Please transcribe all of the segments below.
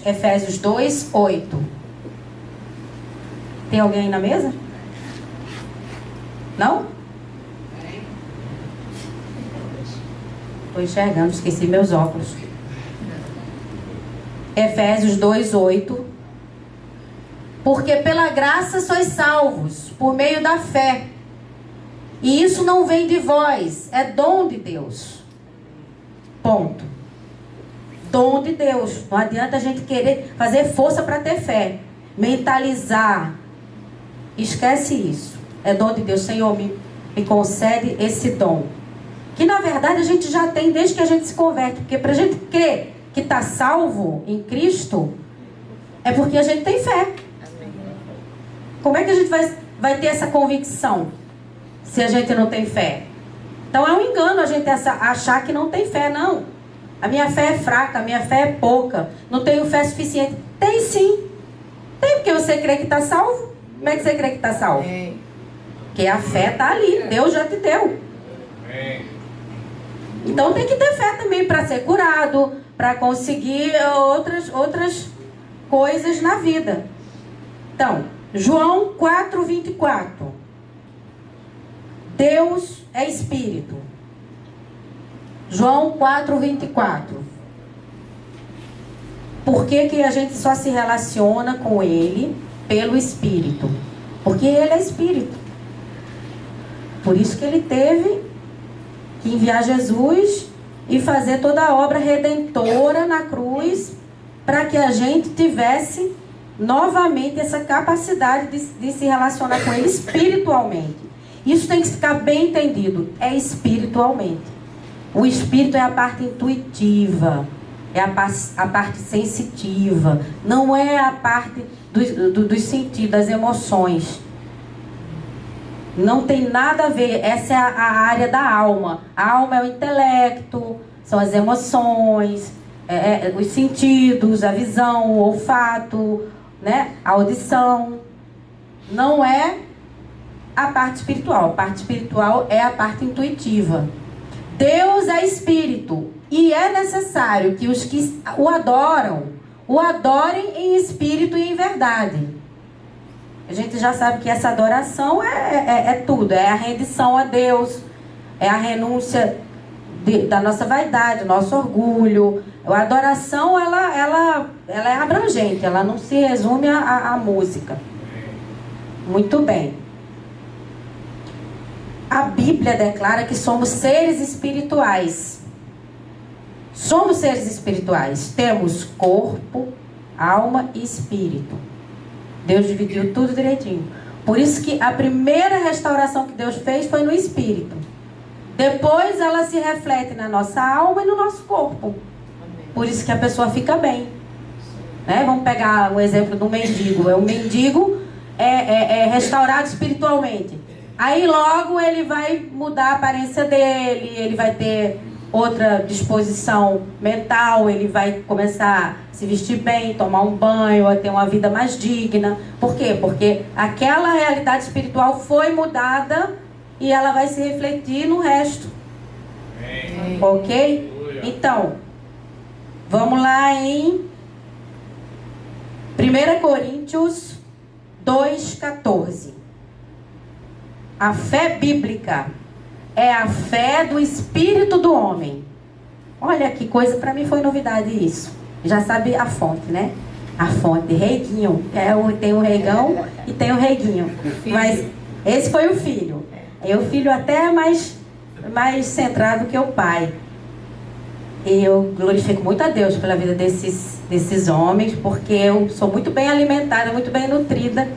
Efésios 2, 8. Tem alguém aí na mesa? Não? Estou enxergando, esqueci meus óculos. Efésios 2, 8. Porque pela graça sois salvos, por meio da fé. E isso não vem de vós, é dom de Deus. Ponto. Dom de Deus. Não adianta a gente querer fazer força para ter fé. Mentalizar. Esquece isso. É dom de Deus. Senhor, me concede esse dom. Que na verdade a gente já tem desde que a gente se converte. Porque para a gente crer que está salvo em Cristo, é porque a gente tem fé. Como é que a gente vai ter essa convicção se a gente não tem fé? Então é um engano a gente achar que não tem fé, não. A minha fé é fraca, a minha fé é pouca. Não tenho fé suficiente. Tem sim. Tem, porque você crê que está salvo. Como é que você crê que está salvo? Porque a fé está ali. Deus já te deu. Então tem que ter fé também para ser curado, para conseguir outras coisas na vida. Então, João 4:24. Deus é Espírito. João 4:24. Por que a gente só se relaciona com Ele pelo Espírito? Porque Ele é Espírito. Por isso que Ele teve que enviar Jesus e fazer toda a obra redentora na cruz, para que a gente tivesse novamente essa capacidade de se relacionar com Ele espiritualmente. Isso tem que ficar bem entendido. É espiritualmente. O espírito é a parte intuitiva, é a parte sensitiva, não é a parte dos sentidos, das emoções. Não tem nada a ver. Essa é a área da alma. A alma é o intelecto, são as emoções, os sentidos, a visão, o olfato, né? A audição. Não é a parte espiritual. A parte espiritual é a parte intuitiva. Deus é Espírito e é necessário que os que o adorem em espírito e em verdade. A gente já sabe que essa adoração é tudo. É a rendição a Deus, é a renúncia da nossa vaidade, do nosso orgulho. A adoração ela é abrangente, ela não se resume à música. Muito bem. A Bíblia declara que somos seres espirituais. Somos seres espirituais. Temos corpo, alma e espírito. Deus dividiu tudo direitinho. Por isso que a primeira restauração que Deus fez foi no espírito. Depois ela se reflete na nossa alma e no nosso corpo. Por isso que a pessoa fica bem. Né? Vamos pegar o exemplo do mendigo. O mendigo é restaurado espiritualmente. Aí logo ele vai mudar a aparência dele, ele vai ter outra disposição mental, ele vai começar a se vestir bem, tomar um banho, a ter uma vida mais digna. Por quê? Porque aquela realidade espiritual foi mudada e ela vai se refletir no resto. Ok? Então, vamos lá em 1 Coríntios 2,14. A fé bíblica é a fé do espírito do homem. Olha que coisa, para mim foi novidade isso. Já sabe a fonte, né? A fonte, reiguinho. Tem o reigão e tem o reiguinho. Mas esse foi o filho. E o filho até mais centrado que o pai. E eu glorifico muito a Deus pela vida desses homens, porque eu sou muito bem alimentada, muito bem nutrida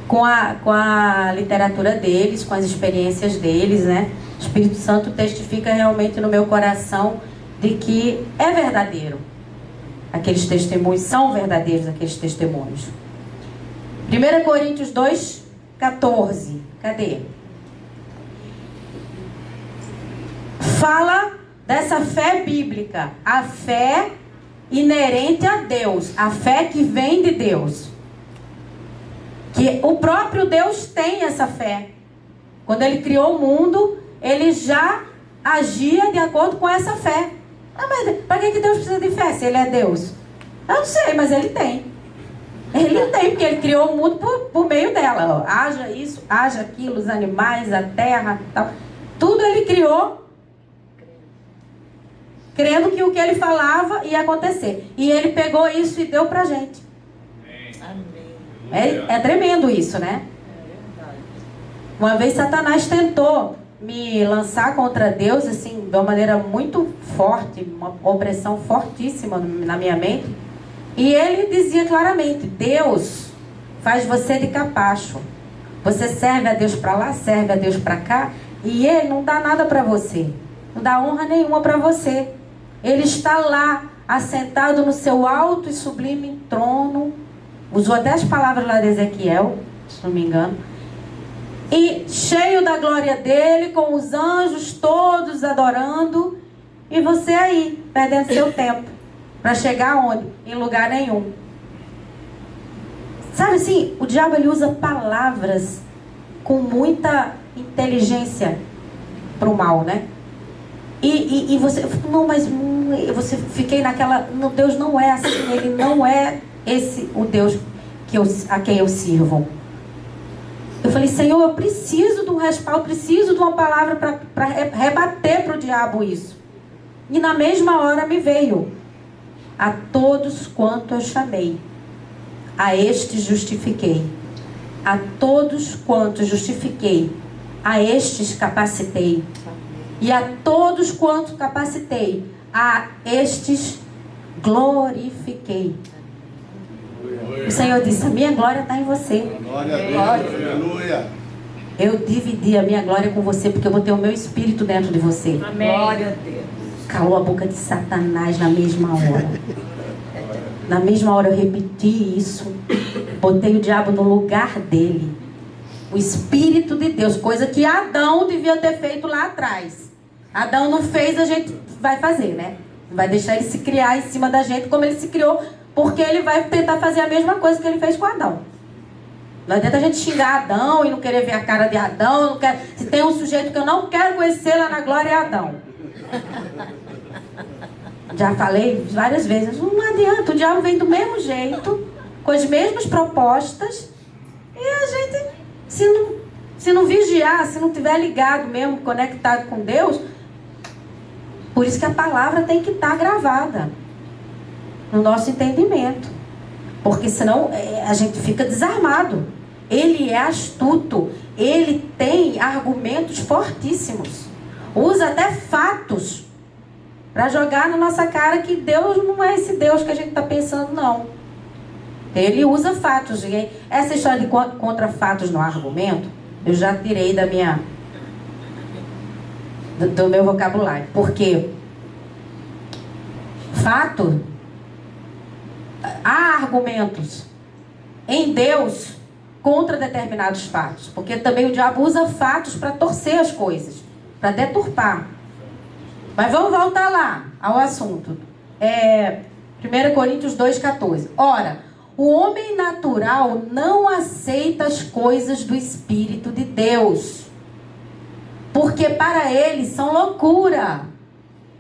com a literatura deles, com as experiências deles, né? O Espírito Santo testifica realmente no meu coração de que é verdadeiro. Aqueles testemunhos são verdadeiros, aqueles testemunhos. 1 Coríntios 2,14. Cadê? Fala dessa fé bíblica, a fé inerente a Deus, a fé que vem de Deus. Que o próprio Deus tem essa fé. Quando Ele criou o mundo, Ele já agia de acordo com essa fé. Ah, mas para que Deus precisa de fé se Ele é Deus? Eu não sei, mas ele tem. Ele tem, porque ele criou o mundo por meio dela. Ó. Haja isso, haja aquilo, os animais, a terra, tal. Tudo ele criou, crendo que o que ele falava ia acontecer. E ele pegou isso e deu pra gente. É tremendo isso, né? Uma vez Satanás tentou me lançar contra Deus, assim, de uma maneira muito forte, uma opressão fortíssima na minha mente. E ele dizia claramente: Deus faz você de capacho. Você serve a Deus para lá, serve a Deus para cá, e ele não dá nada para você. Não dá honra nenhuma para você. Ele está lá, assentado no seu alto e sublime trono. Usou até as palavras lá de Ezequiel, se não me engano. E cheio da glória dele, com os anjos todos adorando. E você aí, perdendo seu tempo. Para chegar onde? Em lugar nenhum. Sabe assim, o diabo ele usa palavras com muita inteligência para o mal, né? E você, não, mas você fiquei naquela, não, Deus não é assim, ele não é esse o Deus a quem eu sirvo. Eu falei: Senhor, eu preciso de um respaldo, preciso de uma palavra para rebater para o diabo isso. E na mesma hora me veio: a todos quanto eu chamei, a estes justifiquei. A todos quantos justifiquei, a estes capacitei. E a todos quantos capacitei, a estes glorifiquei. O Senhor disse: a minha glória está em você. Glória a Deus, aleluia. Eu dividi a minha glória com você, porque eu botei o meu espírito dentro de você. Amém. Glória a Deus. Calou a boca de Satanás na mesma hora. Na mesma hora eu repeti isso. Botei o diabo no lugar dele. O Espírito de Deus, coisa que Adão devia ter feito lá atrás. Adão não fez, a gente vai fazer, né? Não vai deixar ele se criar em cima da gente como ele se criou, porque ele vai tentar fazer a mesma coisa que ele fez com Adão. Não adianta a gente xingar Adão e não querer ver a cara de Adão. Não quero... Se tem um sujeito que eu não quero conhecer lá na glória, é Adão. Já falei várias vezes, não adianta, o diabo vem do mesmo jeito, com as mesmas propostas, e a gente, se não vigiar, se não tiver ligado mesmo, conectado com Deus, por isso que a palavra tem que estar gravada no nosso entendimento, porque senão a gente fica desarmado. Ele é astuto, ele tem argumentos fortíssimos, usa até fatos para jogar na nossa cara que Deus não é esse Deus que a gente está pensando, não. Ele usa fatos. E essa história de contra fatos no argumento, eu já tirei do meu vocabulário. Porque fato, há argumentos em Deus contra determinados fatos. Porque também o diabo usa fatos para torcer as coisas, para deturpar. Mas vamos voltar lá ao assunto. 1 Coríntios 2,14. Ora, o homem natural não aceita as coisas do Espírito de Deus, porque para ele são loucura,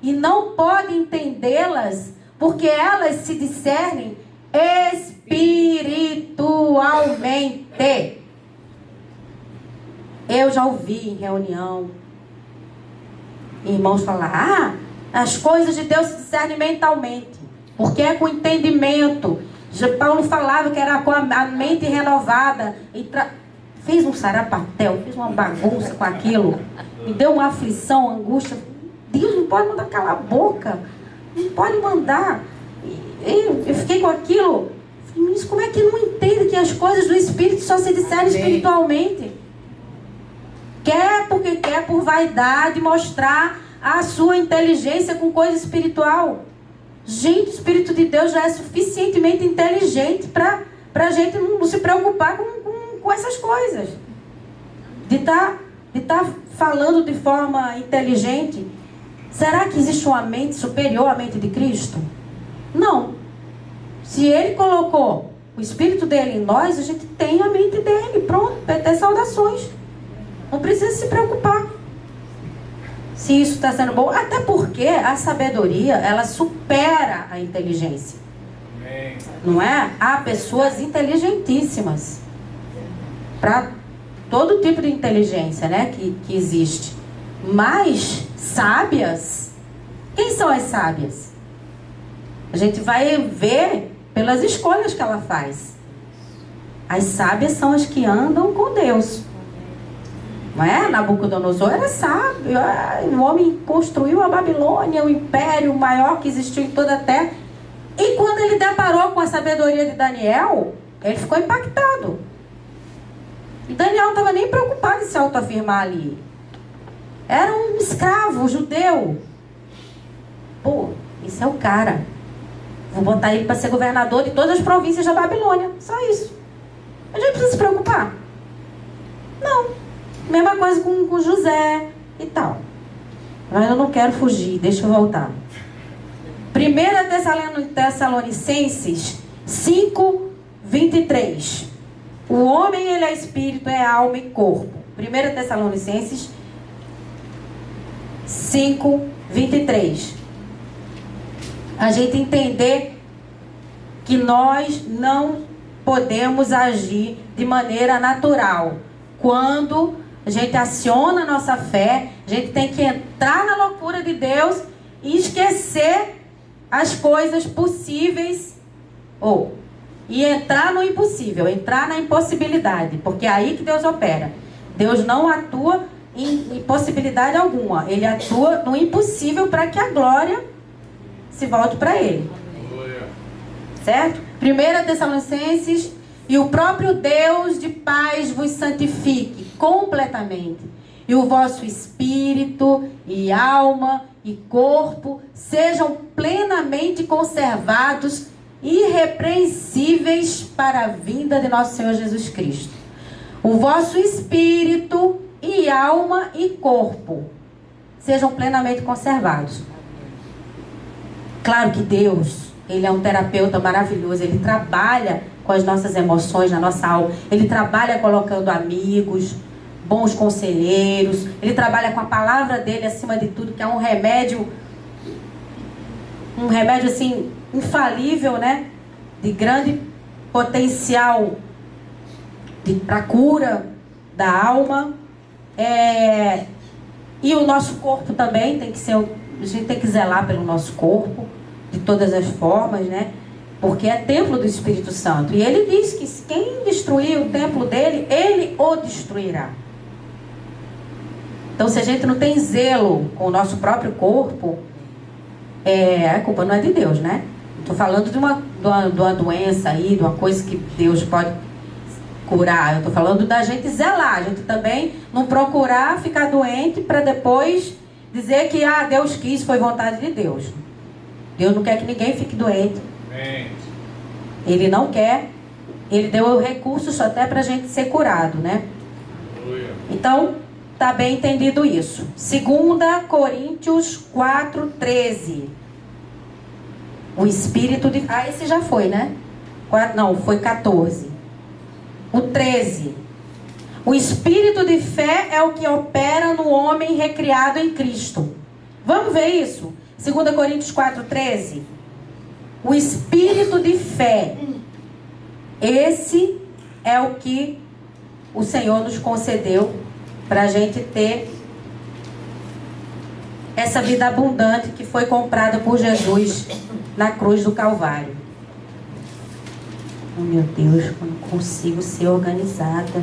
e não pode entendê-las, porque elas se discernem espiritualmente. Eu já ouvi em reunião irmãos falar: as coisas de Deus se discernem mentalmente, porque é com entendimento. Paulo falava que era com a mente renovada. Fez um sarapatel, fez uma bagunça com aquilo, me deu uma aflição, angústia. Deus não pode mandar calar a boca, não pode mandar. Eu fiquei com aquilo. Mas como é que não entende que as coisas do Espírito só se discernem espiritualmente? Quer porque quer, por vaidade, mostrar a sua inteligência com coisa espiritual. Gente, o Espírito de Deus já é suficientemente inteligente para a gente não se preocupar com essas coisas. De tá falando de forma inteligente. Será que existe uma mente superior à mente de Cristo? Não. Se Ele colocou o Espírito dele em nós, a gente tem a mente dele. Pronto, PT saudações. Não precisa se preocupar se isso está sendo bom. Até porque a sabedoria, ela supera a inteligência. Não é? Há pessoas inteligentíssimas. Para todo tipo de inteligência, né, que existe. Mas sábias, quem são as sábias? A gente vai ver pelas escolhas que ela faz. As sábias são as que andam com Deus. Não é? Nabucodonosor era sábio. O homem construiu a Babilônia, o império maior que existiu em toda a terra. E quando ele deparou com a sabedoria de Daniel, ele ficou impactado. E Daniel não estava nem preocupado em se autoafirmar ali. Era um escravo judeu. Pô, esse é o cara. Vou botar ele para ser governador de todas as províncias da Babilônia. Só isso. A gente precisa se preocupar? Não. Mesma coisa com José e tal. Mas eu não quero fugir. Deixa eu voltar. 1 Tessalonicenses 5, 23. O homem, ele é espírito, é alma e corpo. 1 Tessalonicenses 5, 23. A gente entender que nós não podemos agir de maneira natural. Quando a gente aciona a nossa fé, a gente tem que entrar na loucura de Deus e esquecer as coisas possíveis e entrar no impossível, entrar na impossibilidade, porque é aí que Deus opera. Deus não atua em impossibilidade alguma, Ele atua no impossível para que a glória se volte para Ele. Certo? 1 Tessalonicenses: e o próprio Deus de paz vos santifique completamente, e o vosso espírito e alma e corpo sejam plenamente conservados, irrepreensíveis para a vinda de nosso Senhor Jesus Cristo. O vosso espírito e alma e corpo sejam plenamente conservados. Claro que Deus, Ele é um terapeuta maravilhoso. Ele trabalha com as nossas emoções, na nossa alma. Ele trabalha colocando amigos, bons conselheiros. Ele trabalha com a palavra dele acima de tudo, que é um remédio assim, infalível, né? De grande potencial para cura da alma. E o nosso corpo também tem que ser... A gente tem que zelar pelo nosso corpo de todas as formas, né? Porque é templo do Espírito Santo. E ele diz que quem destruir o templo dele, ele o destruirá. Então, se a gente não tem zelo com o nosso próprio corpo, a culpa não é de Deus, né? Estou falando de uma doença aí, de uma coisa que Deus pode curar. Eu estou falando da gente zelar. A gente também não procurar ficar doente para depois dizer que Deus quis, foi vontade de Deus. Deus não quer que ninguém fique doente. Ele não quer. Ele deu recursos até para a gente ser curado, né? Então, tá bem entendido isso. 2 Coríntios 4:13. O espírito de... esse já foi, né? Não, foi 14. O 13. O espírito de fé é o que opera no homem recriado em Cristo. Vamos ver isso? 2 Coríntios 4:13. O espírito de fé. Esse é o que o Senhor nos concedeu para a gente ter essa vida abundante que foi comprada por Jesus na cruz do Calvário. Oh, meu Deus, eu não consigo ser organizada.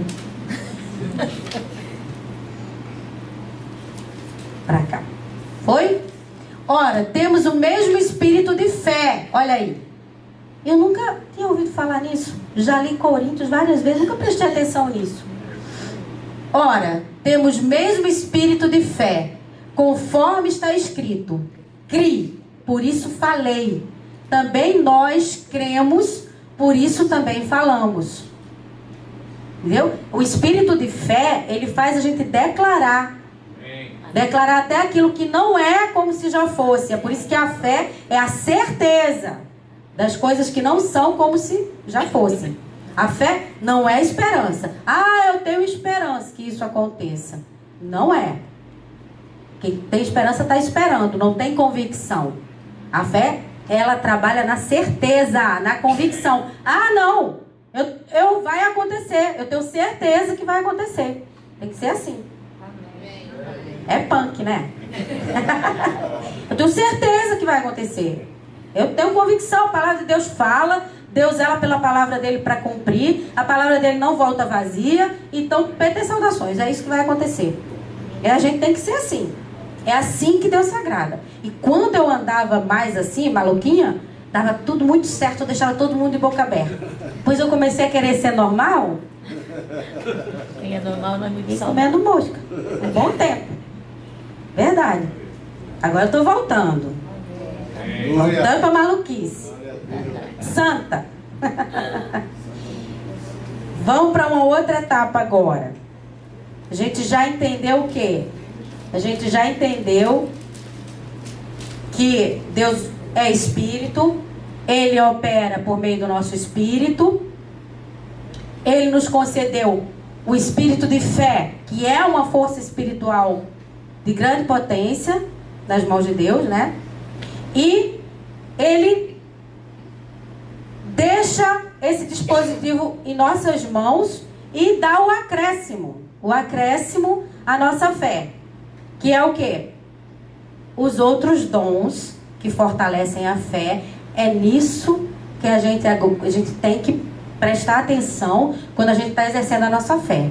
Para cá. Foi? Ora, temos o mesmo espírito de fé. Olha aí. Eu nunca tinha ouvido falar nisso. Já li Coríntios várias vezes, nunca prestei atenção nisso. Ora, temos mesmo espírito de fé, conforme está escrito: crie, por isso falei. Também nós cremos, por isso também falamos. Entendeu? O espírito de fé, ele faz a gente declarar. Declarar até aquilo que não é como se já fosse. É por isso que a fé é a certeza das coisas que não são como se já fossem. A fé não é esperança. Eu tenho esperança que isso aconteça. Não é. Quem tem esperança está esperando, não tem convicção. A fé ela trabalha na certeza, na convicção. Ah, não, vai acontecer, eu tenho certeza que vai acontecer. Tem que ser assim. É punk, né? Eu tenho certeza que vai acontecer. Eu tenho convicção, a palavra de Deus fala, Deus ela pela palavra dele para cumprir, a palavra dele não volta vazia, então PT saudações, é isso que vai acontecer. E a gente tem que ser assim. É assim que Deus se agrada. E quando eu andava mais assim, maluquinha, dava tudo muito certo, eu deixava todo mundo de boca aberta. Depois eu comecei a querer ser normal. Quem é normal não é muito E saudável. comendo mosca. Um bom tempo. Verdade. Agora eu tô voltando. Voltando pra maluquice. Santa. Vamos para uma outra etapa agora. A gente já entendeu o quê? A gente já entendeu que Deus é espírito, Ele opera por meio do nosso espírito, Ele nos concedeu o espírito de fé, que é uma força espiritual de grande potência, nas mãos de Deus, né? E Ele deixa esse dispositivo em nossas mãos e dá o acréscimo à nossa fé. Que é o quê? Os outros dons que fortalecem a fé. É nisso que a gente tem que prestar atenção quando a gente está exercendo a nossa fé.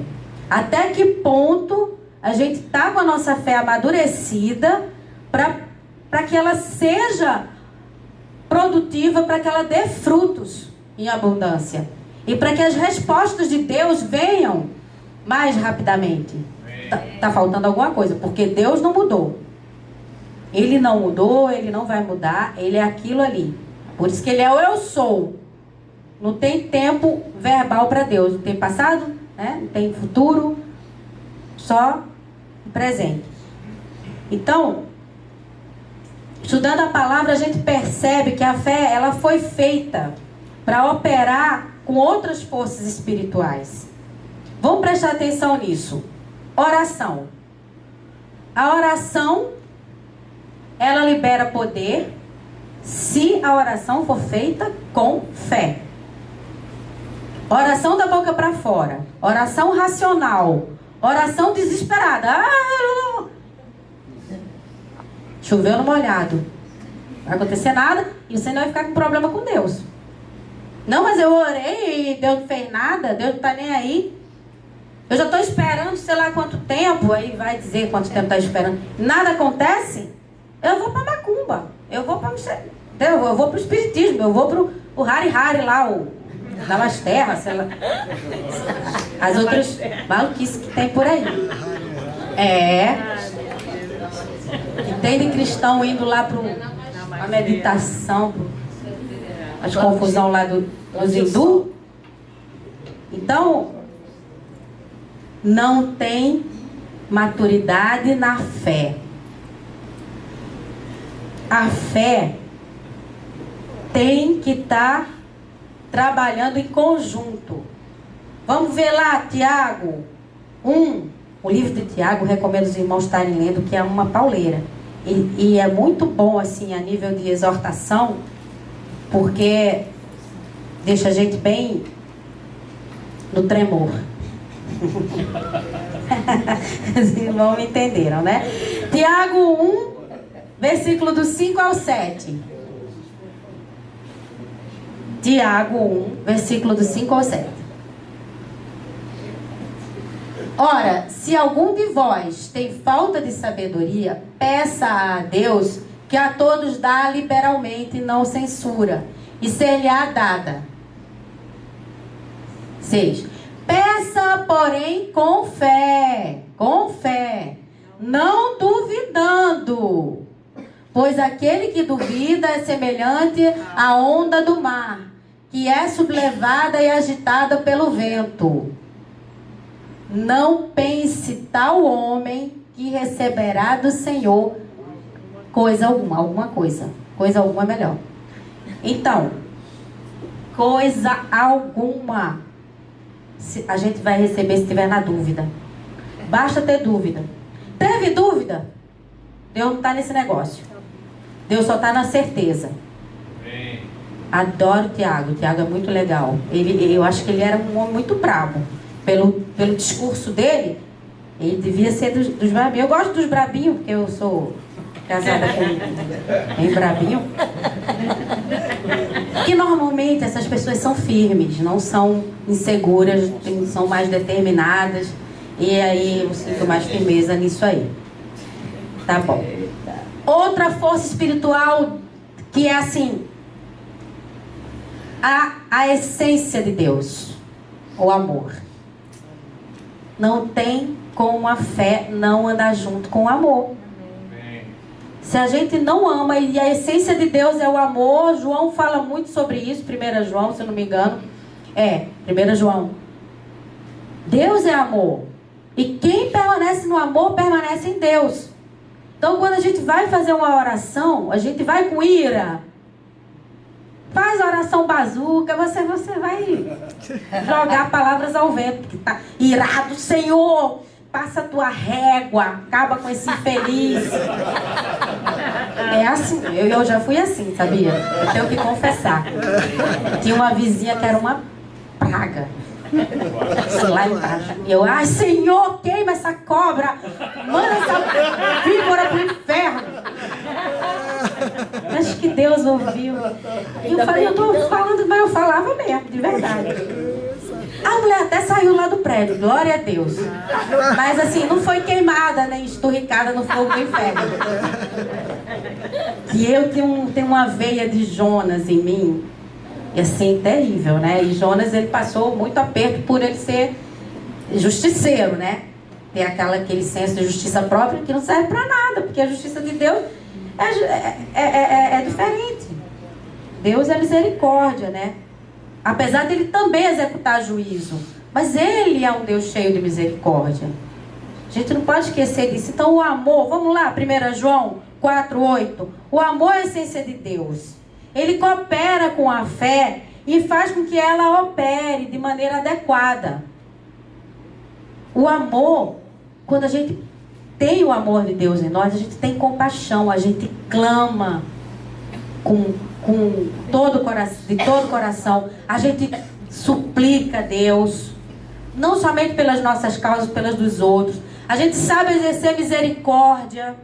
Até que ponto a gente está com a nossa fé amadurecida para que ela seja produtiva, para que ela dê frutos em abundância. E para que as respostas de Deus venham mais rapidamente. Tá faltando alguma coisa, porque Deus não mudou. Ele não mudou, Ele não vai mudar, Ele é aquilo ali. Por isso que Ele é o eu sou. Não tem tempo verbal para Deus. Não tem passado, né? Não tem futuro, só presente. Então, estudando a palavra, a gente percebe que a fé, ela foi feita para operar com outras forças espirituais. Vamos prestar atenção nisso. Oração. A oração, ela libera poder se a oração for feita com fé. Oração da boca para fora. Oração racional. Oração desesperada. Choveu no molhado. Não vai acontecer nada e você não vai ficar com problema com Deus. Não, mas eu orei e Deus não fez nada, Deus não está nem aí. Eu já estou esperando sei lá quanto tempo, aí vai dizer quanto tempo está esperando. Nada acontece, eu vou para macumba, eu vou para o espiritismo, eu vou para o Hari lá, o Namasterra, sei lá. As outras maluquices que tem por aí. Que tem de cristão indo lá para a meditação, as confusão lá dos hindus. Então, não tem maturidade na fé. A fé tem que estar trabalhando em conjunto. Vamos ver lá, Tiago 1. O livro de Tiago, recomendo os irmãos estarem lendo, que é uma pauleira. E é muito bom, assim, a nível de exortação, porque deixa a gente bem no tremor. Os irmãos me entenderam, né? Tiago 1, versículo do 5 ao 7. Tiago 1, versículo do 5 ao 7. Ora, se algum de vós tem falta de sabedoria, peça a Deus, que a todos dá liberalmente e não censura, e ser-lhe-á dada. 6. Peça, porém, com fé, não duvidando, pois aquele que duvida é semelhante à onda do mar, que é sublevada e agitada pelo vento. Não pense tal homem que receberá do Senhor coisa alguma coisa é melhor. Então, coisa alguma a gente vai receber se estiver na dúvida. Basta ter dúvida. Teve dúvida? Deus não está nesse negócio. Deus só está na certeza. Adoro o Tiago. O Tiago é muito legal. Eu acho que ele era um homem muito brabo. Pelo discurso dele, ele devia ser dos brabinhos. Eu gosto dos brabinhos, porque eu sou casada com um brabinho. Que normalmente essas pessoas são firmes, não são inseguras, são mais determinadas. E aí eu sinto mais firmeza nisso aí. Tá bom. Outra força espiritual que é assim, a essência de Deus, o amor. Não tem como a fé não andar junto com o amor. Se a gente não ama, e a essência de Deus é o amor, João fala muito sobre isso, 1 João, se eu não me engano. 1 João. Deus é amor. E quem permanece no amor, permanece em Deus. Então, quando a gente vai fazer uma oração, a gente vai com ira. Faz oração bazuca, você vai jogar palavras ao vento. Que tá irado, Senhor, passa a tua régua, acaba com esse infeliz. É assim, eu já fui assim, sabia? Eu tenho que confessar. Tinha uma vizinha que era uma praga. Lá embaixo. E eu, ai, Senhor, queima essa cobra, manda essa víbora pro inferno. Acho que Deus ouviu. E eu falei, eu tô falando, mas eu falava mesmo, de verdade. A mulher até saiu lá do prédio, glória a Deus. Mas assim, não foi queimada, nem esturricada no fogo do inferno. E eu tenho uma veia de Jonas em mim. E assim, terrível, né? E Jonas, ele passou muito aperto por ele ser justiceiro, né? Ter aquele senso de justiça própria que não serve pra nada, porque a justiça de Deus é diferente. Deus é misericórdia, né? Apesar dele também executar juízo. Mas ele é um Deus cheio de misericórdia. A gente não pode esquecer disso. Então o amor, vamos lá, 1 João 4:8. O amor é a essência de Deus. Ele coopera com a fé e faz com que ela opere de maneira adequada. O amor, quando a gente tem o amor de Deus em nós, a gente tem compaixão, a gente clama com todo o coração, de todo o coração. A gente suplica a Deus, não somente pelas nossas causas, pelas dos outros. A gente sabe exercer misericórdia.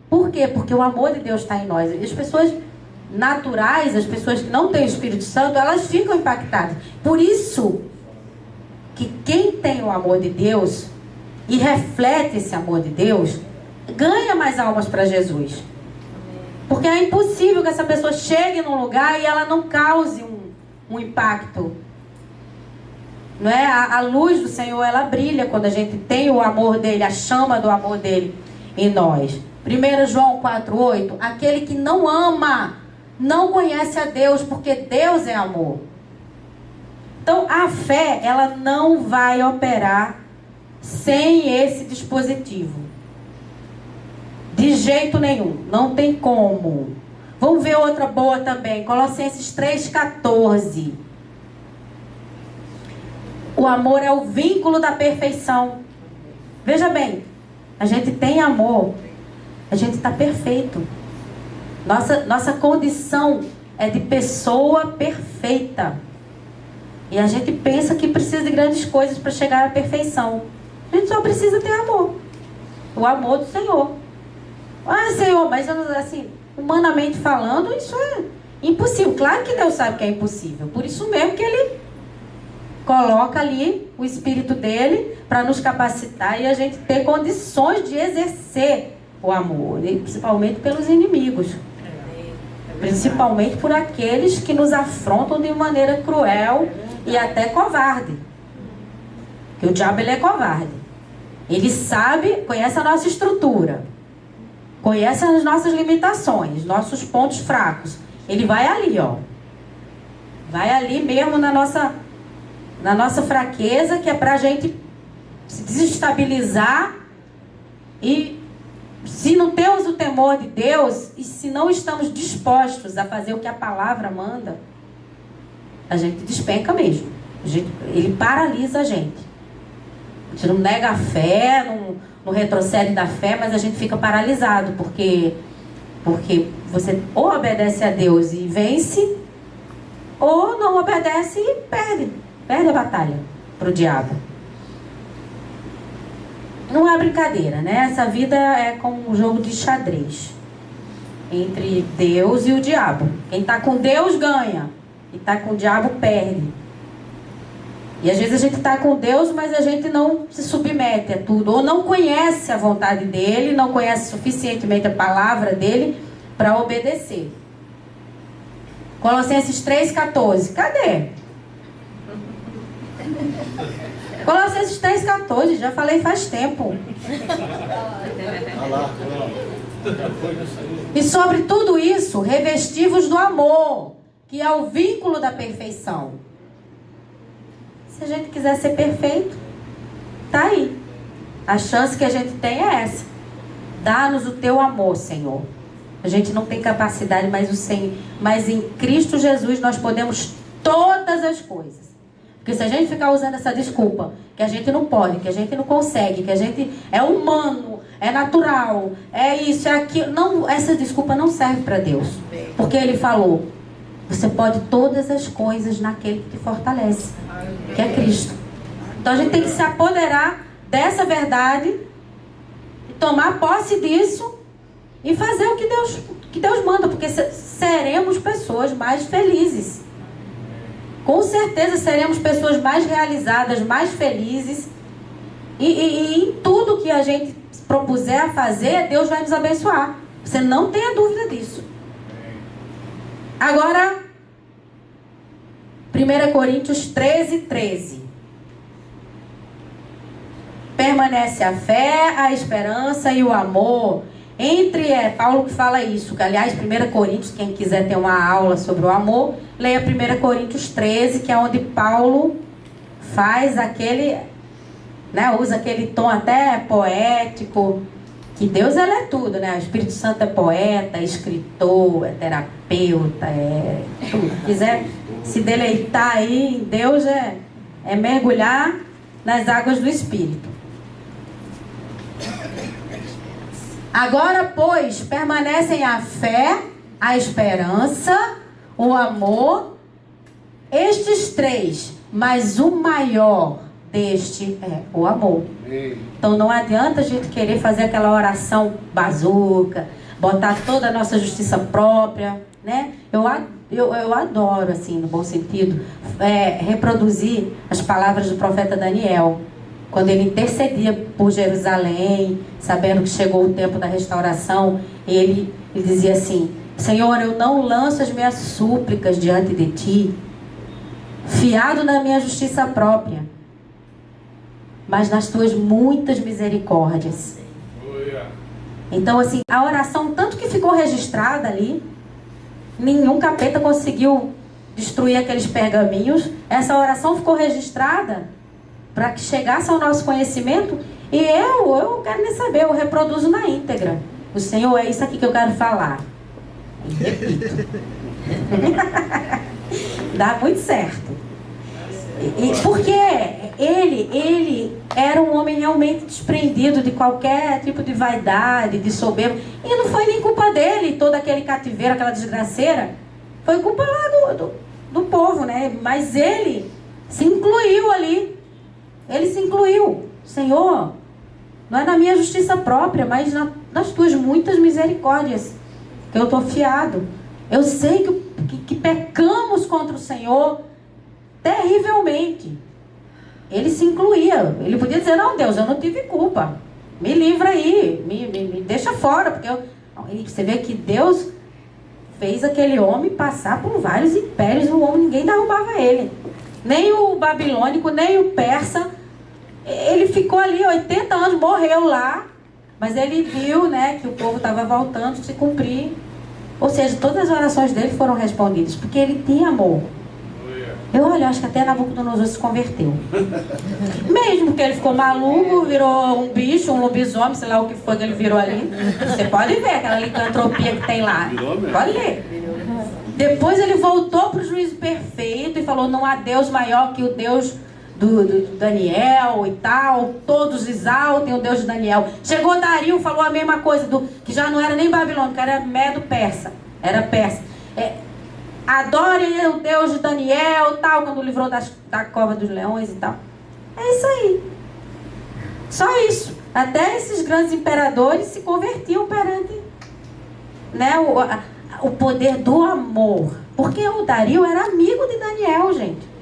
Por quê? Porque o amor de Deus está em nós. E as pessoas naturais, as pessoas que não têm o Espírito Santo, elas ficam impactadas. Por isso que quem tem o amor de Deus e reflete esse amor de Deus, ganha mais almas para Jesus. Porque é impossível que essa pessoa chegue num lugar e ela não cause um impacto. Não é? A luz do Senhor, ela brilha quando a gente tem o amor dele, a chama do amor dele em nós. 1 João 4:8. Aquele que não ama não conhece a Deus, porque Deus é amor. Então a fé, ela não vai operar sem esse dispositivo. De jeito nenhum, não tem como. Vamos ver outra boa também, Colossenses 3:14. O amor é o vínculo da perfeição. Veja bem, a gente tem amor, a gente está perfeito. Nossa condição é de pessoa perfeita. E a gente pensa que precisa de grandes coisas para chegar à perfeição. A gente só precisa ter amor. O amor do Senhor. Ah, Senhor, mas assim, humanamente falando, isso é impossível. Claro que Deus sabe que é impossível. Por isso mesmo que Ele coloca ali o Espírito dele para nos capacitar e a gente ter condições de exercer o amor. E principalmente pelos inimigos. Principalmente por aqueles que nos afrontam de maneira cruel e até covarde. Porque o diabo, ele é covarde. Ele sabe, conhece a nossa estrutura. Conhece as nossas limitações, nossos pontos fracos. Ele vai ali, ó. Vai ali mesmo na nossa fraqueza, que é pra gente se desestabilizar. E se não temos o temor de Deus, e se não estamos dispostos a fazer o que a palavra manda, a gente despenca mesmo. Ele paralisa a gente. A gente não nega a fé, não retrocede da fé, mas a gente fica paralisado, porque você ou obedece a Deus e vence, ou não obedece e perde a batalha para o diabo. Não é brincadeira, né? Essa vida é como um jogo de xadrez entre Deus e o diabo. Quem está com Deus ganha, e está com o diabo perde. E às vezes a gente está com Deus, mas a gente não se submete a tudo, ou não conhece a vontade dele, não conhece suficientemente a palavra dele para obedecer. Colossenses 3,14, cadê? Colossenses 3,14, já falei faz tempo. E sobre tudo isso, revestivos do amor, que é o vínculo da perfeição. Se a gente quiser ser perfeito, tá aí. A chance que a gente tem é essa. Dá-nos o teu amor, Senhor. A gente não tem capacidade, mas em Cristo Jesus nós podemos todas as coisas. Porque se a gente ficar usando essa desculpa, que a gente não pode, que a gente não consegue, que a gente é humano, é natural, é isso, é aquilo, não, essa desculpa não serve para Deus. Porque Ele falou, você pode todas as coisas naquele que te fortalece, que é Cristo. Então a gente tem que se apoderar dessa verdade, tomar posse disso e fazer o que Deus manda, porque seremos pessoas mais felizes. Com certeza seremos pessoas mais realizadas, mais felizes. E em tudo que a gente propuser a fazer, Deus vai nos abençoar. Você não tenha dúvida disso. Agora, 1 Coríntios 13:13. Permanece a fé, a esperança e o amor. Paulo que fala isso, que aliás 1 Coríntios, quem quiser ter uma aula sobre o amor, leia 1 Coríntios 13, que é onde Paulo faz aquele, né, usa aquele tom até poético, que Deus ele é tudo, né? O Espírito Santo é poeta, é escritor, é terapeuta, é tudo. Quiser se deleitar aí em Deus é mergulhar nas águas do Espírito. Agora, pois, permanecem a fé, a esperança, o amor, estes três, mas o maior deste é o amor. Então não adianta a gente querer fazer aquela oração bazuca, botar toda a nossa justiça própria, né? Eu adoro, assim, no bom sentido, reproduzir as palavras do profeta Daniel. Quando ele intercedia por Jerusalém, sabendo que chegou o tempo da restauração, ele dizia assim, Senhor, eu não lanço as minhas súplicas diante de ti, fiado na minha justiça própria, mas nas tuas muitas misericórdias. Então, assim, a oração, tanto que ficou registrada ali, nenhum capeta conseguiu destruir aqueles pergaminhos, essa oração ficou registrada para que chegasse ao nosso conhecimento, e eu quero nem saber, eu reproduzo na íntegra. O Senhor, é isso aqui que eu quero falar. E repito. Dá muito certo. Porque ele era um homem realmente desprendido de qualquer tipo de vaidade, de soberba. E não foi nem culpa dele, todo aquele cativeiro, aquela desgraceira. Foi culpa lá do povo, né? Mas ele se incluiu ali. Ele se incluiu. Senhor, não é na minha justiça própria, mas nas tuas muitas misericórdias que eu estou fiado. Eu sei que pecamos contra o Senhor terrivelmente. Ele se incluía. Ele podia dizer, não, Deus, eu não tive culpa. Me livra aí, me deixa fora. Porque você vê que Deus fez aquele homem passar por vários impérios. O homem, ninguém derrubava ele. Nem o babilônico, nem o persa. Ele ficou ali 80 anos, morreu lá. Mas ele viu, né, que o povo estava voltando a se cumprir. Ou seja, todas as orações dele foram respondidas. Porque ele tinha amor. Eu acho que até Nabucodonosor se converteu. Mesmo que ele ficou maluco, virou um bicho, um lobisomem, sei lá o que foi que ele virou ali. Você pode ver aquela licantropia que tem lá. Pode ler. Depois ele voltou para o juízo perfeito e falou, não há Deus maior que o Deus do Daniel e tal. Todos exaltem o Deus de Daniel. Chegou Dario, falou a mesma coisa, que já não era nem babilônico, era Medo-Persa. Era persa. Adorem o Deus de Daniel, tal, quando livrou da cova dos leões e tal. É isso aí. Só isso. Até esses grandes imperadores se convertiam perante, né, o poder do amor. Porque o Dario era amigo de Daniel, gente.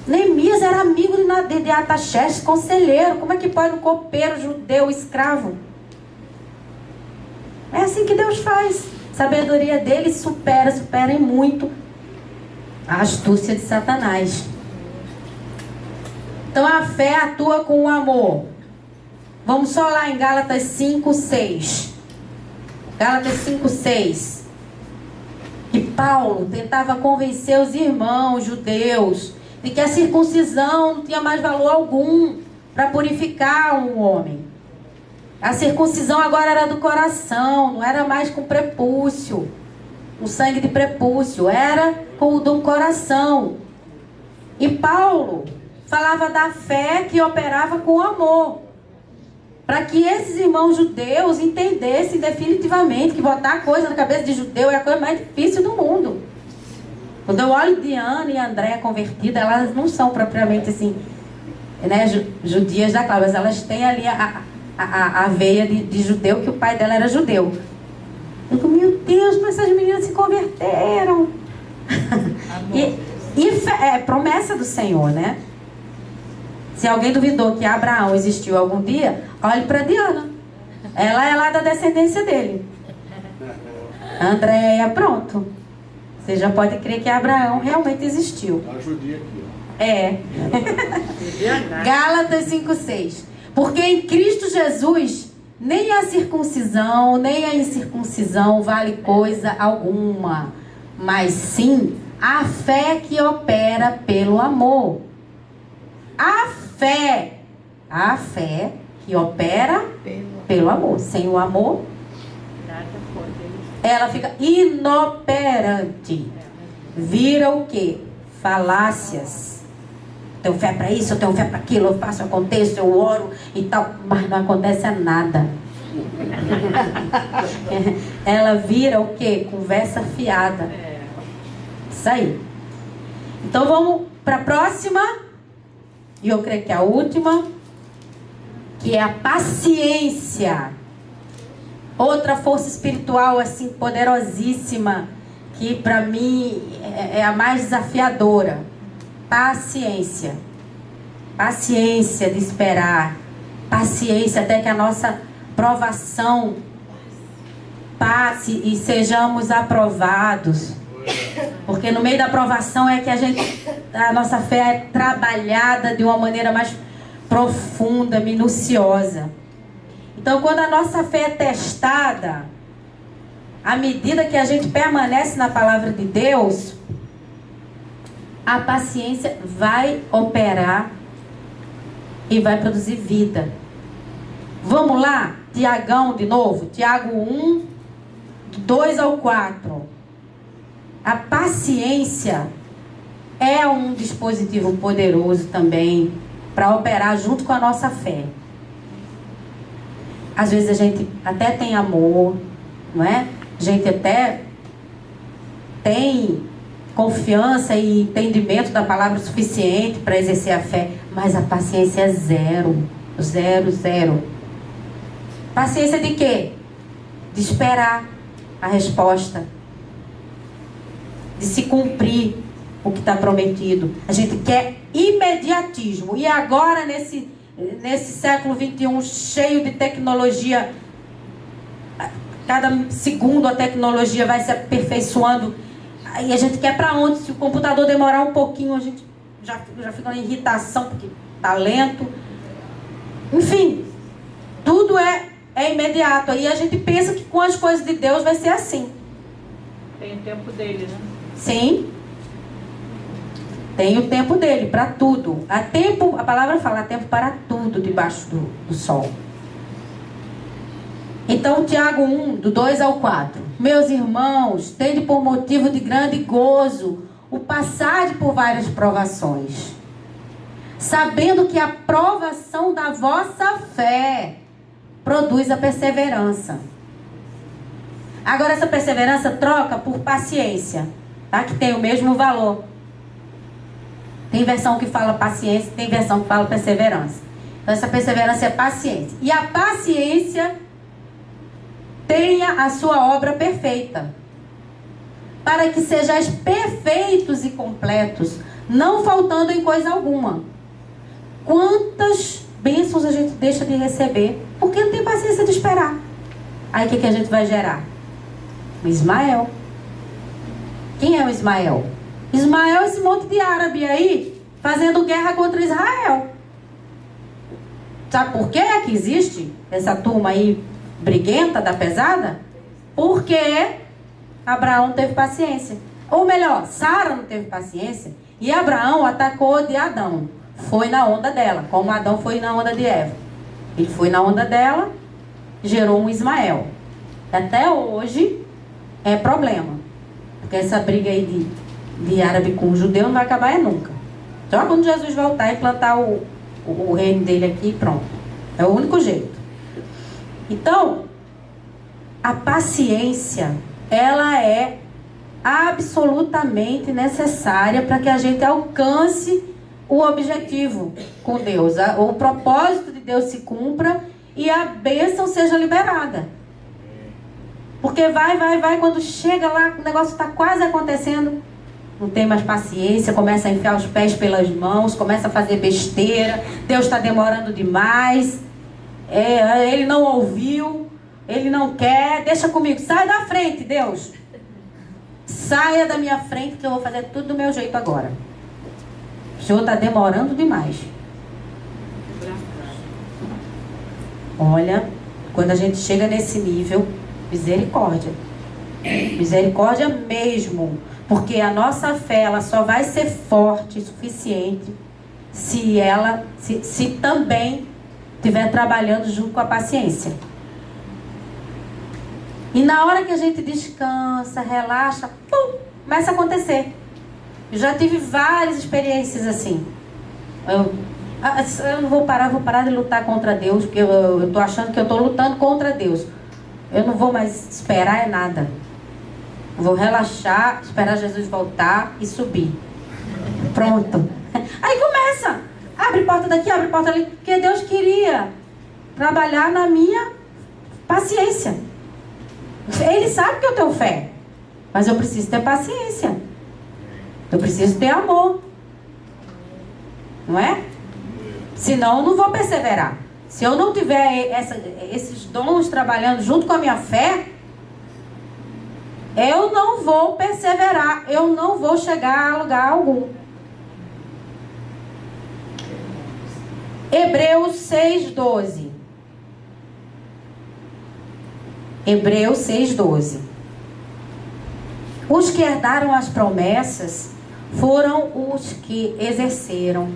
Neemias era amigo de Artaxerxes, conselheiro. Como é que pode um copeiro judeu escravo? É assim que Deus faz. A sabedoria dele supera em muito a astúcia de Satanás. Então a fé atua com o amor. Vamos só lá em Gálatas 5:6. Gálatas 5:6. Que Paulo tentava convencer os irmãos judeus de que a circuncisão não tinha mais valor algum para purificar um homem. A circuncisão agora era do coração, não era mais com prepúcio, o sangue de prepúcio, era com o do coração. E Paulo falava da fé que operava com amor, para que esses irmãos judeus entendessem definitivamente que botar coisa na cabeça de judeu é a coisa mais difícil do mundo. Quando eu olho Diana e Andréia convertida, elas não são propriamente assim, né, judias da Cláudia, mas elas têm ali a veia de judeu, que o pai dela era judeu. Eu digo, meu Deus, mas essas meninas se converteram. É promessa do Senhor, né? Se alguém duvidou que Abraão existiu algum dia, olhe para Diana. Ela é lá da descendência dele. Andréia, pronto. Você já pode crer que Abraão realmente existiu. A judia aqui, ó. É. Gálatas 5:6. Porque em Cristo Jesus, nem a circuncisão, nem a incircuncisão vale coisa alguma, mas sim a fé que opera pelo amor. A fé que opera pelo amor. Sem o amor, ela fica inoperante. Vira o quê? Falácias. Eu tenho fé para isso, eu tenho fé para aquilo, eu faço, eu aconteço, eu oro e tal, mas não acontece nada. Ela vira o quê? Conversa fiada. Isso aí. Então vamos para a próxima, e eu creio que é a última, que é a paciência. Outra força espiritual assim poderosíssima, que para mim é a mais desafiadora. Paciência. Paciência de esperar. Paciência até que a nossa provação passe e sejamos aprovados. Porque no meio da aprovação é que a nossa fé é trabalhada de uma maneira mais profunda, minuciosa. Então, quando a nossa fé é testada, à medida que a gente permanece na palavra de Deus, a paciência vai operar e vai produzir vida. Vamos lá? Tiagão de novo. Tiago 1, 2 ao 4. A paciência é um dispositivo poderoso também para operar junto com a nossa fé. Às vezes a gente até tem amor, não é? A gente até tem confiança e entendimento da palavra suficiente para exercer a fé, mas a paciência é zero. Zero, zero. Paciência de quê? De esperar a resposta, de se cumprir o que está prometido. A gente quer imediatismo. E agora, nesse século XXI, cheio de tecnologia, cada segundo a tecnologia vai se aperfeiçoando. E a gente quer para onde? Se o computador demorar um pouquinho, a gente já fica em irritação, porque está lento. Enfim, tudo é imediato. Aí a gente pensa que com as coisas de Deus vai ser assim. Tem o tempo dele, né? Sim. Tem o tempo dele para tudo. A palavra fala, há tempo para tudo debaixo do sol. Então, Tiago 1, do 2 ao 4. Meus irmãos, tende por motivo de grande gozo o passar por várias provações, sabendo que a provação da vossa fé produz a perseverança. Agora, essa perseverança troca por paciência. tá? Que tem o mesmo valor. Tem versão que fala paciência, tem versão que fala perseverança. Então essa perseverança é paciência. E a paciência tenha a sua obra perfeita, para que sejais perfeitos e completos, não faltando em coisa alguma. Quantas bênçãos a gente deixa de receber porque não tem paciência de esperar. Aí o que a gente vai gerar? O Ismael. Quem é o Ismael? Ismael é esse monte de árabe aí fazendo guerra contra Israel. Sabe por que é que existe essa turma aí briguenta da pesada? Porque Abraão não teve paciência. Ou melhor, Sara não teve paciência e Abraão atacou de Adão. Foi na onda dela, como Adão foi na onda de Eva. Ele foi na onda dela, gerou um Ismael. Até hoje é problema. Porque essa briga aí de árabe com judeu não vai acabar nunca. Só quando Jesus voltar e plantar o reino dele aqui, pronto. É o único jeito. Então, a paciência, ela é absolutamente necessária para que a gente alcance o objetivo com Deus, o propósito de Deus se cumpra e a bênção seja liberada. Porque vai, quando chega lá, o negócio está quase acontecendo, não tem mais paciência, começa a enfiar os pés pelas mãos, começa a fazer besteira, Deus está demorando demais, ele não ouviu, ele não quer, deixa comigo, sai da frente, Deus. Saia da minha frente que eu vou fazer tudo do meu jeito agora. O Senhor está demorando demais. Olha, quando a gente chega nesse nível, misericórdia. Misericórdia mesmo. Porque a nossa fé, ela só vai ser forte o suficiente se também estiver trabalhando junto com a paciência. E na hora que a gente descansa, relaxa, pum, começa a acontecer. Eu já tive várias experiências assim. Eu não vou parar de lutar contra Deus, porque eu estou achando que eu estou lutando contra Deus. Eu não vou mais esperar nada. Eu vou relaxar, esperar Jesus voltar e subir. Pronto. Aí começa. Abre porta daqui, abre porta ali. Porque Deus queria trabalhar na minha paciência. Ele sabe que eu tenho fé. Mas eu preciso ter paciência. Eu preciso ter amor. Não é? Senão eu não vou perseverar. Se eu não tiver esses dons trabalhando junto com a minha fé, eu não vou perseverar. Eu não vou chegar a lugar algum. Hebreus 6:12. Hebreus 6:12. Os que herdaram as promessas foram os que exerceram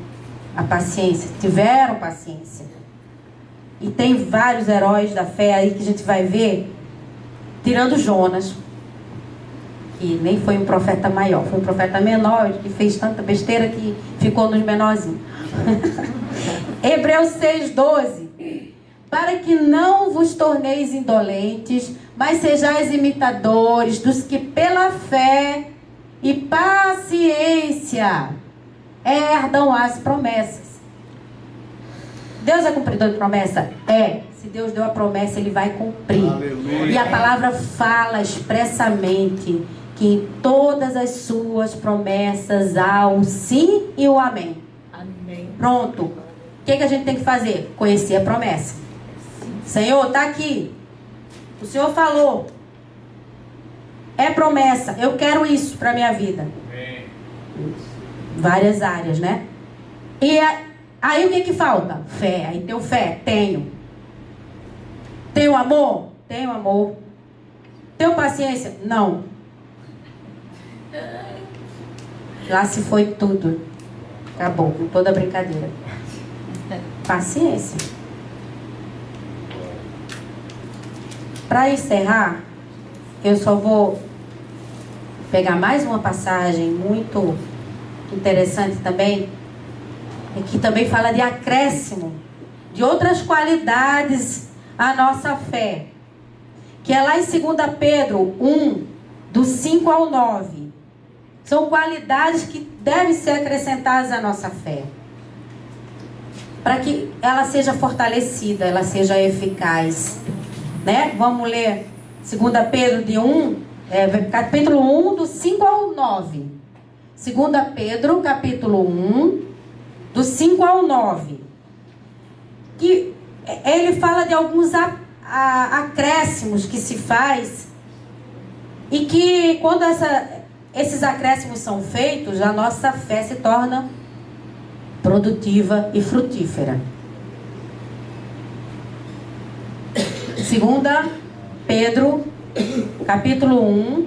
a paciência, tiveram paciência. E tem vários heróis da fé aí que a gente vai ver, tirando Jonas, que nem foi um profeta maior, foi um profeta menor, que fez tanta besteira que ficou nos menorzinhos. Hebreus 6:12. Para que não vos torneis indolentes, mas sejais imitadores dos que pela fé e paciência herdam as promessas. Deus é cumpridor de promessa? É. Se Deus deu a promessa, Ele vai cumprir. Aleluia. E a palavra fala expressamente que em todas as suas promessas há o sim e o amém. Amém. Pronto. O que a gente tem que fazer? Conhecer a promessa. Senhor, está aqui. O Senhor falou. É promessa. Eu quero isso para a minha vida. Amém. Várias áreas, né? E aí o que falta? Fé. Aí tenho fé? Tenho. Tenho amor? Tenho amor. Tenho paciência? Não. Lá se foi tudo. Acabou com toda a brincadeira. Paciência. Para encerrar, eu só vou pegar mais uma passagem muito interessante também, que também fala de acréscimo, de outras qualidades à nossa fé, que é lá em 2 Pedro 1, do 5 ao 9. São qualidades que devem ser acrescentadas à nossa fé, para que ela seja fortalecida, ela seja eficaz, né? Vamos ler 2 Pedro capítulo 1, do 5 ao 9. 2 Pedro, capítulo 1, do 5 ao 9. Que ele fala de alguns acréscimos que se faz, e que quando esses acréscimos são feitos, a nossa fé se torna produtiva e frutífera. 2 Pedro, capítulo 1,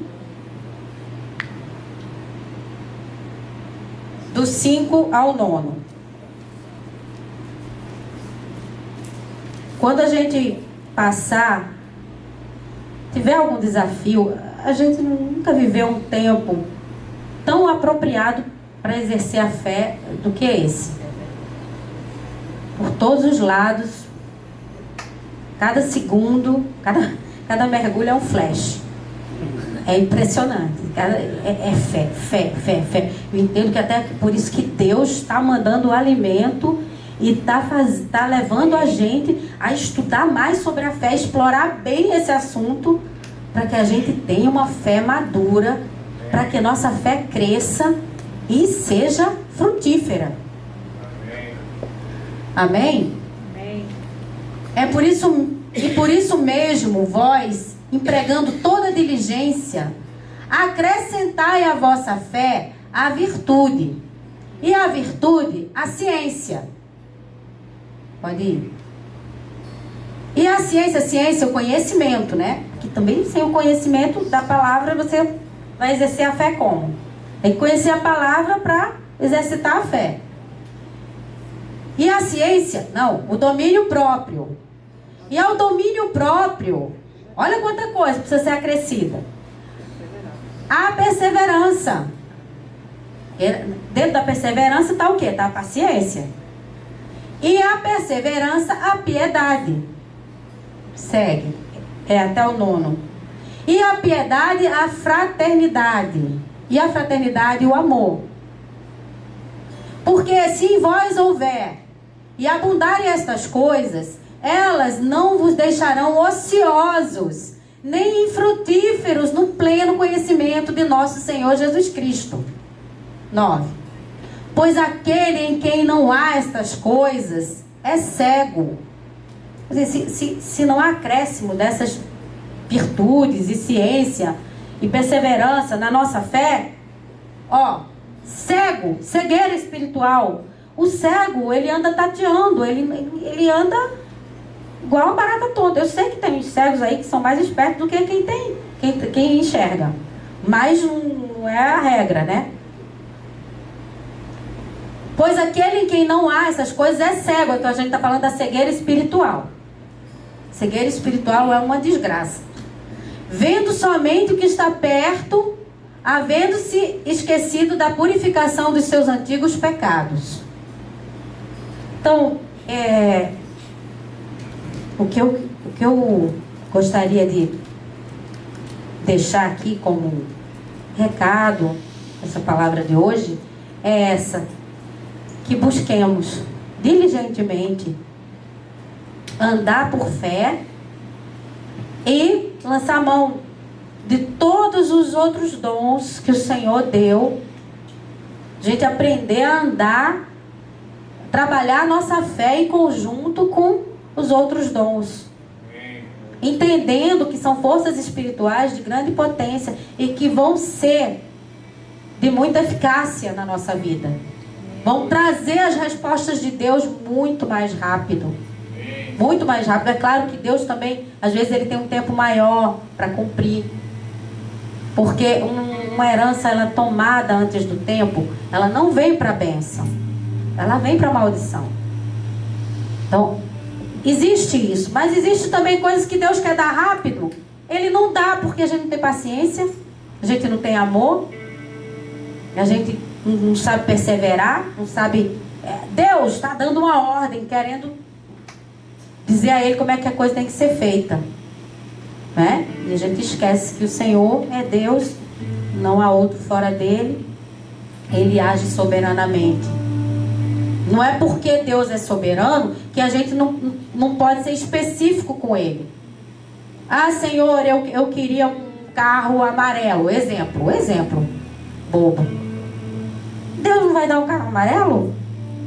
do 5 ao 9. Quando a gente passar, tiver algum desafio, a gente nunca viveu um tempo tão apropriado para exercer a fé do que esse. Por todos os lados, cada segundo, cada mergulho é um flash. É impressionante. É fé. Eu entendo que até por isso que Deus está mandando o alimento e está levando a gente a estudar mais sobre a fé, explorar bem esse assunto, para que a gente tenha uma fé madura, para que nossa fé cresça e seja frutífera. Amém? Amém. Por isso mesmo, vós, empregando toda diligência, acrescentai à vossa fé a virtude, e a virtude, a ciência. Pode ir. E a ciência, o conhecimento, né? Que também sem o conhecimento da palavra você vai exercer a fé como? Tem que conhecer a palavra para exercitar a fé. E a ciência, não, o domínio próprio. E ao domínio próprio, olha quanta coisa precisa ser acrescida. A perseverança. Dentro da perseverança está o quê? Está a paciência. E a perseverança, a piedade. Segue. Até o 9. E a piedade, a fraternidade. E a fraternidade, o amor. Porque se em vós houver e abundarem estas coisas, elas não vos deixarão ociosos, nem infrutíferos no pleno conhecimento de nosso Senhor Jesus Cristo. 9. Pois aquele em quem não há estas coisas é cego. Quer dizer, se não há acréscimo dessas virtudes e ciência e perseverança na nossa fé, cegueira espiritual. O cego, ele anda tateando, ele anda igual uma barata tonta. Eu sei que tem uns cegos aí que são mais espertos do que quem enxerga, mas não é a regra, né? Pois aquele em quem não há essas coisas é cego. Então a gente está falando da cegueira espiritual. Cegueira espiritual é uma desgraça. Vendo somente o que está perto, havendo-se esquecido da purificação dos seus antigos pecados. Então, o que eu gostaria de deixar aqui como recado, essa palavra de hoje, é essa: que busquemos diligentemente andar por fé e lançar mão de todos os outros dons que o Senhor deu. A gente aprender a andar, trabalhar a nossa fé em conjunto com os outros dons, entendendo que são forças espirituais de grande potência e que vão ser de muita eficácia na nossa vida. Vão trazer as respostas de Deus muito mais rápido. Muito mais rápido. É claro que Deus também, às vezes, ele tem um tempo maior para cumprir. Porque uma herança, ela tomada antes do tempo, ela não vem para a bênção. Ela vem para a maldição. Então, existe isso. Mas existe também coisas que Deus quer dar rápido. Ele não dá porque a gente não tem paciência, a gente não tem amor, a gente não sabe perseverar, não sabe. Deus está dando uma ordem, querendo dizer a ele como é que a coisa tem que ser feita, né? E a gente esquece que o Senhor é Deus, não há outro fora dele, Ele age soberanamente. Não é porque Deus é soberano que a gente não pode ser específico com Ele. Ah, Senhor, eu queria um carro amarelo. Exemplo bobo. Deus não vai dar um carro amarelo?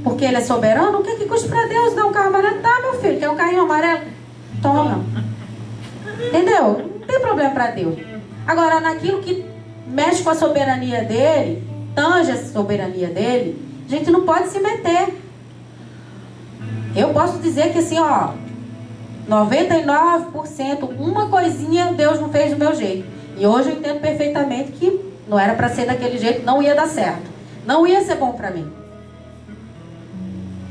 Porque Ele é soberano? O que que custa para Deus dar um carro amarelo? Tá, meu filho, quer um carrinho amarelo? Toma. Entendeu? Não tem problema para Deus. Agora, naquilo que mexe com a soberania dEle, tange a soberania dEle, a gente não pode se meter. Eu posso dizer que assim, 99%, uma coisinha Deus não fez do meu jeito. E hoje eu entendo perfeitamente que não era para ser daquele jeito, não ia dar certo. Não ia ser bom para mim.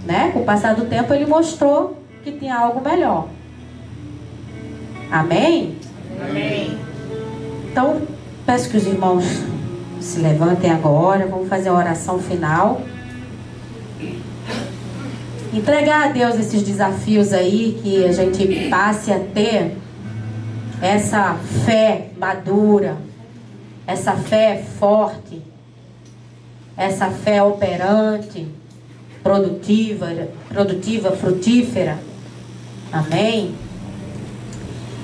Né? Com o passar do tempo ele mostrou que tinha algo melhor. Amém? Amém. Então, peço que os irmãos se levantem agora. Vamos fazer a oração final. Entregar a Deus esses desafios aí, que a gente passe a ter essa fé madura, essa fé forte, essa fé operante, produtiva, frutífera. Amém?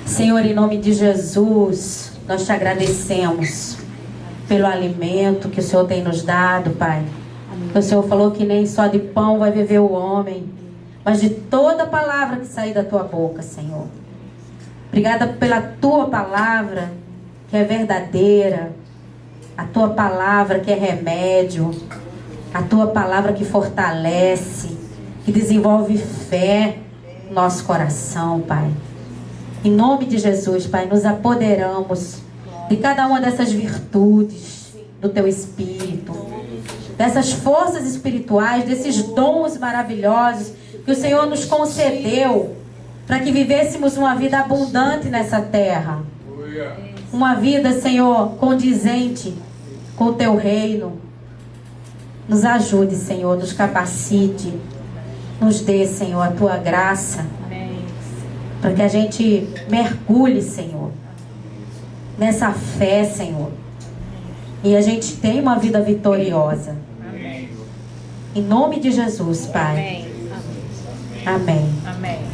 Senhor, em nome de Jesus, nós te agradecemos pelo alimento que o Senhor tem nos dado, Pai. O Senhor falou que nem só de pão vai viver o homem, mas de toda palavra que sair da tua boca, Senhor. Obrigada pela tua palavra que é verdadeira, a tua palavra que é remédio, a tua palavra que fortalece, que desenvolve fé no nosso coração, Pai. Em nome de Jesus, Pai, nos apoderamos de cada uma dessas virtudes do teu Espírito, dessas forças espirituais, desses dons maravilhosos que o Senhor nos concedeu para que vivêssemos uma vida abundante nessa terra. Uma vida, Senhor, condizente com o teu reino. Nos ajude, Senhor, nos capacite, nos dê, Senhor, a tua graça, para que a gente mergulhe, Senhor, nessa fé, Senhor, e a gente tenha uma vida vitoriosa. Em nome de Jesus, Pai. Amém. Amém. Amém.